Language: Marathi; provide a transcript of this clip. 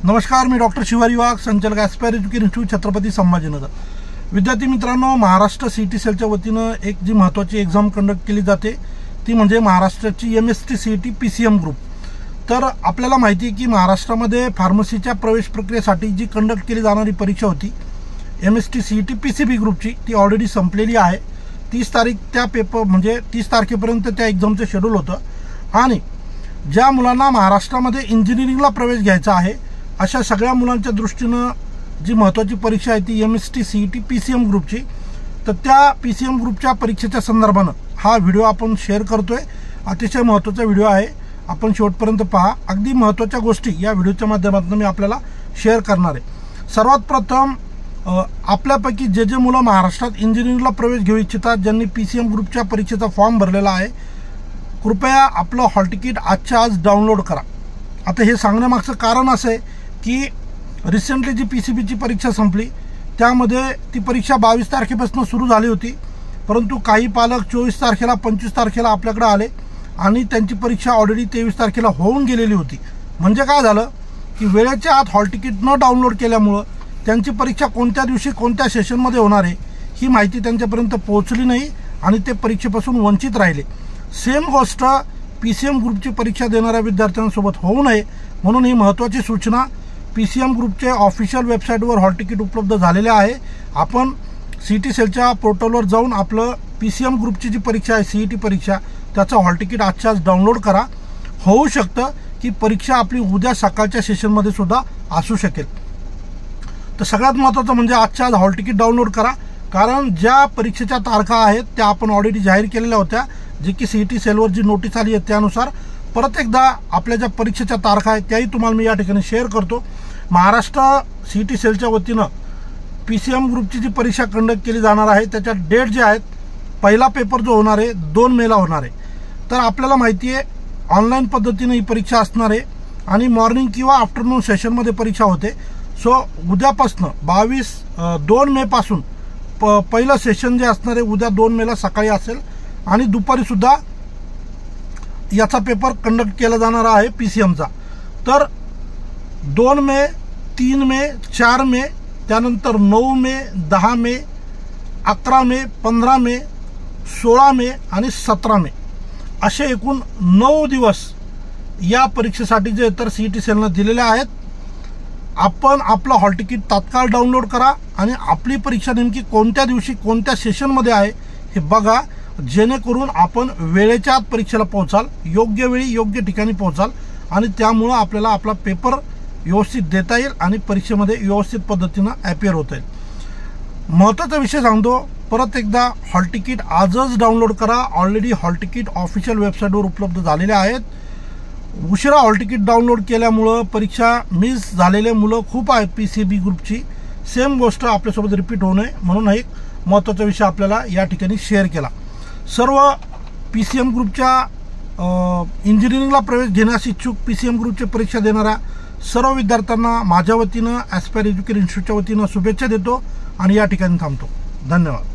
नमस्कार, मी डॉक्टर शिवाजी वाघ, संचालक aspire education institute, Chhatrapati Sambhajinagar. विद्यार्थी मित्रांनो, महाराष्ट्र सीईटी सेलच्या वतीनं एक जी महत्त्वाची एक्झाम कंडक्ट केली जाते ती म्हणजे महाराष्ट्राची MST CET PCM ग्रुप। तर आपल्याला माहिती आहे की महाराष्ट्रामध्ये फार्मसीच्या प्रवेश प्रक्रियेसाठी जी कंडक्ट केली जाणारी परीक्षा होती MST CET PCB ग्रुपची, ती ऑलरेडी संपलेली आहे। 30 तारीख त्या पेपर म्हणजे 30 तारखेपर्यंत त्या एक्झामचं शेड्यूल होतं आणि ज्या मुलांना महाराष्ट्रामध्ये इंजिनिअरिंगला प्रवेश घ्यायचा आहे अशा सगळ्या मुलांच्या दृष्टीनं जी महत्त्वाची परीक्षा आहे ती MST CET PCM ग्रुपची। तर त्या PCM ग्रुपच्या परीक्षेच्या संदर्भानं हा व्हिडिओ आपण शेअर करतोय। अतिशय महत्त्वाचा व्हिडिओ आहे, आपण शेवटपर्यंत पहा। अगदी महत्त्वाच्या गोष्टी या व्हिडिओच्या माध्यमातून मी आपल्याला शेअर करणार आहे। सर्वात प्रथम आपल्यापैकी जे मुलं महाराष्ट्रात इंजिनिअरिंगला प्रवेश घेऊ इच्छितात, ज्यांनी PCM ग्रुपच्या परीक्षेचा फॉर्म भरलेला आहे, कृपया आपलं हॉल तिकीट आजच्या आज डाउनलोड करा। आता हे सांगण्यामागचं कारण असं आहे की रिसेंटली जी PCBची परीक्षा संपली त्यामध्ये ती परीक्षा 22 तारखेपासून सुरू झाली होती, परंतु काही पालक 24 तारखेला 25 तारखेला आपल्याकडे आले आणि त्यांची परीक्षा ऑलरेडी 23 तारखेला होऊन गेलेली होती। म्हणजे काय झालं की वेळेच्या आत हॉल तिकीट न डाउनलोड केल्यामुळं त्यांची परीक्षा कोणत्या दिवशी कोणत्या सेशनमध्ये होणार आहे ही माहिती त्यांच्यापर्यंत पोहोचली नाही आणि ते परीक्षेपासून वंचित राहिले। सेम गोष्ट PCM ग्रुपची परीक्षा देणाऱ्या विद्यार्थ्यांसोबत होऊ नये म्हणून ही महत्त्वाची सूचना PCM ग्रुपचे ऑफिशियल वेबसाईटवर हॉल तिकीट उपलब्ध झालेले आहे। आपण CET सेलच्या पोर्टलवर जाऊन आपलं PCM ग्रुपची जी परीक्षा आहे CET परीक्षा त्याचं हॉल तिकीट आजच्या आज डाउनलोड करा। होऊ शकतं की परीक्षा आपली उद्या सकाळच्या सेशनमध्ये सुद्धा असू शकेल। तर सगळ्यात महत्त्वाचं म्हणजे आजच्या आज हॉल तिकीट डाउनलोड करा, कारण ज्या परीक्षेच्या तारखा आहेत त्या आपण ऑलरेडी जाहीर केलेल्या होत्या, जे की CET सेलवर जी नोटीस आली आहे त्यानुसार परत एकदा आपल्या ज्या परीक्षेच्या तारखा आहेत त्याही तुम्हाला मी या ठिकाणी शेअर करतो। महाराष्ट्र CET सेलच्या वतीनं PCM ग्रुपची जी परीक्षा कंडक्ट केली जाणार आहे त्याच्या डेट जे आहेत, पहिला पेपर जो होणार आहे 2 मेला होणार आहे। तर आपल्याला माहिती आहे ऑनलाईन पद्धतीने ही परीक्षा असणार आहे आणि मॉर्निंग किंवा आफ्टरनून सेशनमध्ये परीक्षा होते। सो उद्यापासनं 2 मे पासून पहिलं सेशन जे असणार आहे उद्या 2 मेला सकाळी असेल आणि दुपारी सुद्धा याचा पेपर कंडक्ट केला जाणार आहे PCMचा। तर 2 मे, 3 मे, 4 मे, त्यानंतर 9 मे, 10 मे, 11 मे, 15 मे, 16 मे आणि 17 मे असे एकूण 9 दिवस या परीक्षेसाठी जे तर CET सेलनं दिलेले आहेत। आपण आपलं हॉल तिकीट तात्काळ डाउनलोड करा आणि आपली परीक्षा नेमकी कोणत्या दिवशी कोणत्या सेशनमध्ये आहे हे बघा, जेणेकरून आपण वेळेच्या आत परीक्षेला पोहोचाल, योग्य वेळी योग्य ठिकाणी पोहोचाल आणि त्यामुळं आपल्याला आपला पेपर व्यवस्थित देता येईल आणि परीक्षेमध्ये व्यवस्थित पद्धतीनं ॲपियर होता येईल। महत्त्वाचा विषय सांगतो परत एकदा, हॉल तिकीट आजच डाउनलोड करा। ऑलरेडी हॉल तिकीट ऑफिशियल वेबसाईटवर उपलब्ध झालेले आहेत। उशिरा हॉल तिकीट डाउनलोड केल्यामुळं परीक्षा मिस झालेले मुलं खूप आहेत PCB ग्रुपची। सेम गोष्ट आपल्यासोबत रिपीट होऊ नये म्हणून एक महत्त्वाचा विषय आपल्याला या ठिकाणी शेअर केला। सर्व PCM ग्रुपच्या इंजिनिअरिंगला प्रवेश घेण्यास इच्छुक PCM ग्रुपची परीक्षा देणाऱ्या सर्व विद्यार्थ्यांना माझ्या वतीनं ॲस्पायर एज्युकेशन इन्स्टिट्यूटच्या वतीनं शुभेच्छा देतो आणि या ठिकाणी थांबतो। धन्यवाद।